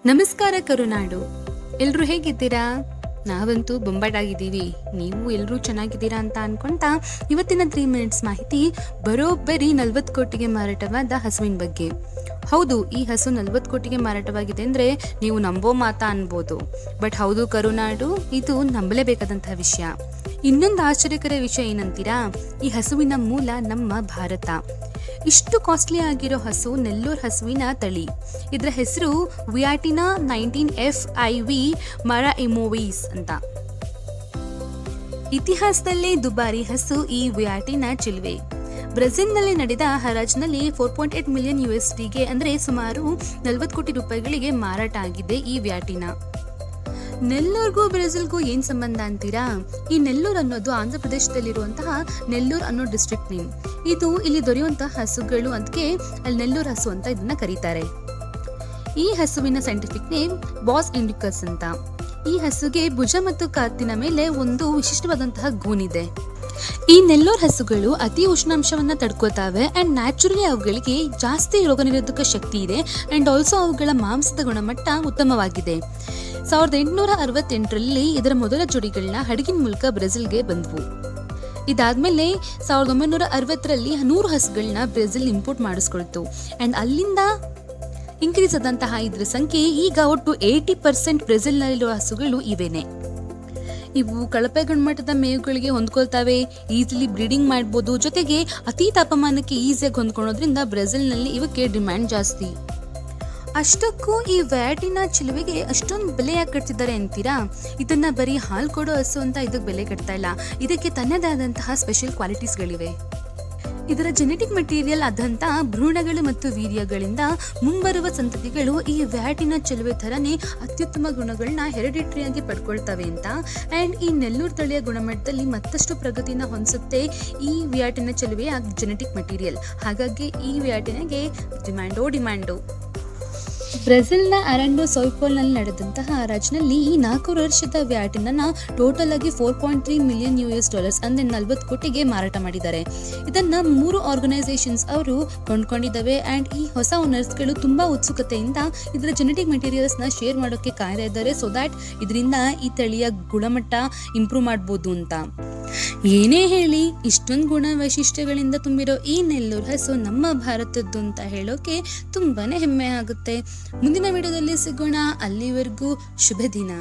ನಮಸ್ಕಾರ ಕರುನಾಡು. ಎಲ್ರು ಹೇಗಿದ್ದೀರಾ? ನಾವಂತೂ ಬೊಂಬಾಟಾಗಿದ್ದೀವಿ. ನೀವು ಎಲ್ಲರೂ ಚೆನ್ನಾಗಿದ್ದೀರಾ ಅಂತ ಅನ್ಕೊಂತ ಇವತ್ತಿನ 3 ಮಿನಿಟ್ಸ್ ಮಾಹಿತಿ ಬರೋಬ್ಬರಿ 40 ಕೋಟಿಗೆ ಮಾರಾಟವಾದ ಹಸುವಿನ ಬಗ್ಗೆ. ಹೌದು, ಈ ಹಸು 40 ಕೋಟಿಗೆ ಮಾರಾಟವಾಗಿದೆ ಅಂದ್ರೆ ನೀವು ನಂಬೋ ಮಾತಾ ಅನ್ಬೋದು. ಬಟ್ ಹೌದು ಕರುನಾಡು, ಇದು ನಂಬಲೇಬೇಕಾದಂತಹ ವಿಷಯ. ಇನ್ನೊಂದು ಆಶ್ಚರ್ಯಕರ ವಿಷಯ ಏನಂತೀರಾ? ಈ ಹಸುವಿನ ಮೂಲ ನಮ್ಮ ಭಾರತ. ಇಷ್ಟು ಕಾಸ್ಟ್ಲಿ ಆಗಿರೋ ಹಸು ನೆಲ್ಲೂರು ಹಸುವಿನ ತಳಿ. ಇದರ ಹೆಸರು ವಿಯಾಟಿನಾ 19FIV ಮರಾಯಿಮೋವಿಸ್ ಅಂತ. ಇತಿಹಾಸದಲ್ಲೇ ದುಬಾರಿ ಹಸು ಈ ವಿಯಾಟಿನಾ ಚಿಲ್ವೆ. ಬ್ರೆಜಿಲ್ನಲ್ಲಿ ನಡೆದ ಹರಾಜಿನಲ್ಲಿ 4.8 ಮಿಲಿಯನ್ USDಗೆ ಅಂದ್ರೆ ಸುಮಾರು 40 ಕೋಟಿ ರೂಪಾಯಿಗಳಿಗೆ ಮಾರಾಟ ಆಗಿದೆ ಈ ವ್ಯಾಟಿನಾ. ನೆಲ್ಲೂರ್ಗೂ ಬ್ರೆಜಿಲ್ಗೂ ಏನ್ ಸಂಬಂಧ ಅಂತೀರಾ? ಈ ನೆಲ್ಲೂರು ಅನ್ನೋದು ಆಂಧ್ರ ಪ್ರದೇಶದಲ್ಲಿರುವಂತಹ ನೆಲ್ಲೂರು ಅನ್ನೋ ಡಿಸ್ಟ್ರಿಕ್ಟ್ ನೇಮ್. ಇದು ಇಲ್ಲಿ ದೊರೆಯುವಂತಹ ಹಸುಗಳು ಅದಕ್ಕೆ ಅಲ್ಲಿ ನೆಲ್ಲೂರು ಹಸು ಅಂತ ಇದನ್ನ ಕರೀತಾರೆ. ಈ ಹಸುವಿನ ಸೈಂಟಿಫಿಕ್ ನೇಮ್ ಬಾಸ್ ಇಂಡಿಕಸ್ ಅಂತ. ಈ ಹಸುಗೆ ಭುಜ ಮತ್ತು ಕತ್ತಿನ ಮೇಲೆ ಒಂದು ವಿಶಿಷ್ಟವಾದಂತಹ ಗೂನಿದೆ. ಈ ನೆಲ್ಲೂರು ಹಸುಗಳು ಅತಿ ಉಷ್ಣಾಂಶವನ್ನ ತಡ್ಕೋತಾವೆ ಅಂಡ್ ನ್ಯಾಚುರಲಿ ಅವುಗಳಿಗೆ ಜಾಸ್ತಿ ರೋಗ ನಿರೋಧಕ ಶಕ್ತಿ ಇದೆ ಅಂಡ್ ಆಲ್ಸೋ ಅವುಗಳ ಮಾಂಸದ ಗುಣಮಟ್ಟ ಉತ್ತಮವಾಗಿದೆ. 1868ರಲ್ಲಿ ಇದರ ಮೊದಲ ಜೋಡಿಗಳನ್ನ ಹಡಗಿನ ಮೂಲಕ ಬ್ರೆಜಿಲ್ಗೆ ಬಂದ್ವು. ಇದಾದ್ಮೇಲೆ 1960ರಲ್ಲಿ 100 ಹಸುಗಳನ್ನ ಬ್ರೆಜಿಲ್ ಇಂಪೋರ್ಟ್ ಮಾಡಿಸ್ಕೊಳ್ತು ಅಂಡ್ ಅಲ್ಲಿಂದ ಇನ್ಕ್ರೀಸ್ ಆದಂತಹ ಇದರ ಸಂಖ್ಯೆ ಈಗ ಒಟ್ಟು 80% ಬ್ರೆಜಿಲ್ನಲ್ಲಿರುವ ಹಸುಗಳು ಇವೇನೆ. ಇವು ಕಳಪೆ ಗುಣಮಟ್ಟದ ಮೇವುಗಳಿಗೆ ಹೊಂದ್ಕೊಳ್ತಾವೆ, ಈಸಿಲಿ ಬ್ರೀಡಿಂಗ್ ಮಾಡ್ಬೋದು, ಜೊತೆಗೆ ಅತಿ ತಾಪಮಾನಕ್ಕೆ ಈಸಿಯಾಗಿ ಹೊಂದ್ಕೊಳ್ಳೋದ್ರಿಂದ ಬ್ರೆಜಿಲ್ನಲ್ಲಿ ಇವಕ್ಕೆ ಡಿಮ್ಯಾಂಡ್ ಜಾಸ್ತಿ. ಅಷ್ಟಕ್ಕೂ ಈ ವ್ಯಾಟಿನಾ ಚಿಲುವೆಗೆ ಅಷ್ಟೊಂದು ಬೆಲೆ ಯಾಕೆ ಕಟ್ತಿದ್ದಾರೆ ಅಂತೀರಾ? ಇದನ್ನ ಬರೀ ಹಾಲು ಕೊಡೋ ಹಸು ಅಂತ ಇದಕ್ಕೆ ಬೆಲೆ ಕಟ್ತಾ ಇಲ್ಲ. ಇದಕ್ಕೆ ತನ್ನದೇ ಆದಂತಹ ಸ್ಪೆಷಲ್ ಕ್ವಾಲಿಟೀಸ್ಗಳಿವೆ. ಇದರ ಜೆನೆಟಿಕ್ ಮೆಟೀರಿಯಲ್ ಆದಂತ ಭ್ರೂಣಗಳು ಮತ್ತು ವೀರ್ಯಗಳಿಂದ ಮುಂಬರುವ ಸಂತತಿಗಳು ಈ ವ್ಯಾಟಿನಾ ಚಿಲುವೆ ಥರನೇ ಅತ್ಯುತ್ತಮ ಗುಣಗಳನ್ನ ಹೆರಿಡಿಟ್ರಿಯಾಗಿ ಪಡ್ಕೊಳ್ತವೆ ಅಂತ. ಅಂಡ್ ಈ ನೆಲ್ಲೂರು ತಳಿಯ ಗುಣಮಟ್ಟದಲ್ಲಿ ಮತ್ತಷ್ಟು ಪ್ರಗತಿನ ಹೊಂದಿಸುತ್ತೆ ಈ ವ್ಯಾಟಿನಾ ಚಿಲುವೆಯ ಜೆನೆಟಿಕ್ ಮೆಟೀರಿಯಲ್. ಹಾಗಾಗಿ ಈ ವ್ಯಾಟಿನಾಗೆ ಡಿಮ್ಯಾಂಡೋ. ಬ್ರೆಜಿಲ್ನ ಅರಂಡೋ ಸೌಪೋಲ್ನಲ್ಲಿ ನಡೆದಂತಹ ಹರಾಜಿನಲ್ಲಿ ಈ 4 ವರ್ಷದ ವ್ಯಾಟಿನನ್ನ ಟೋಟಲ್ ಆಗಿ $4.3 ಮಿಲಿಯನ್ ಅಂದ್ರೆ 40 ಕೋಟಿಗೆ ಮಾರಾಟ ಮಾಡಿದ್ದಾರೆ. ಇದನ್ನ 3 ಆರ್ಗನೈಸೇಷನ್ಸ್ ಅವರು ಕೊಂಡ್ಕೊಂಡಿದ್ದಾವೆ ಅಂಡ್ ಈ ಹೊಸ ಓನರ್ಸ್ಗಳು ತುಂಬಾ ಉತ್ಸುಕತೆಯಿಂದ ಇದರ ಜೆನೆಟಿಕ್ ಮೆಟೀರಿಯಲ್ಸ್ ನ ಶೇರ್ ಮಾಡೋಕೆ ಕಾಯ್ತಾ ಇದ್ದಾರೆ, ಸೊ ದ್ಯಾಟ್ ಇದರಿಂದ ಈ ತಳಿಯ ಗುಣಮಟ್ಟ ಇಂಪ್ರೂವ್ ಮಾಡಬಹುದು ಅಂತ. ಏನೇ ಹೇಳಿ, ಇಷ್ಟೊಂದು ಗುಣ ವೈಶಿಷ್ಟ್ಯಗಳಿಂದ ತುಂಬಿರೋ ಈ ನೆಲ್ಲೂರು ಹಸು ನಮ್ಮ ಭಾರತದ್ದು ಅಂತ ಹೇಳೋಕೆ ತುಂಬಾನೇ ಹೆಮ್ಮೆ ಆಗುತ್ತೆ. ಮುಂದಿನ ವಿಡಿಯೋದಲ್ಲಿ ಸಿಗೋಣ. ಅಲ್ಲಿವರೆಗೂ ಶುಭ ದಿನ.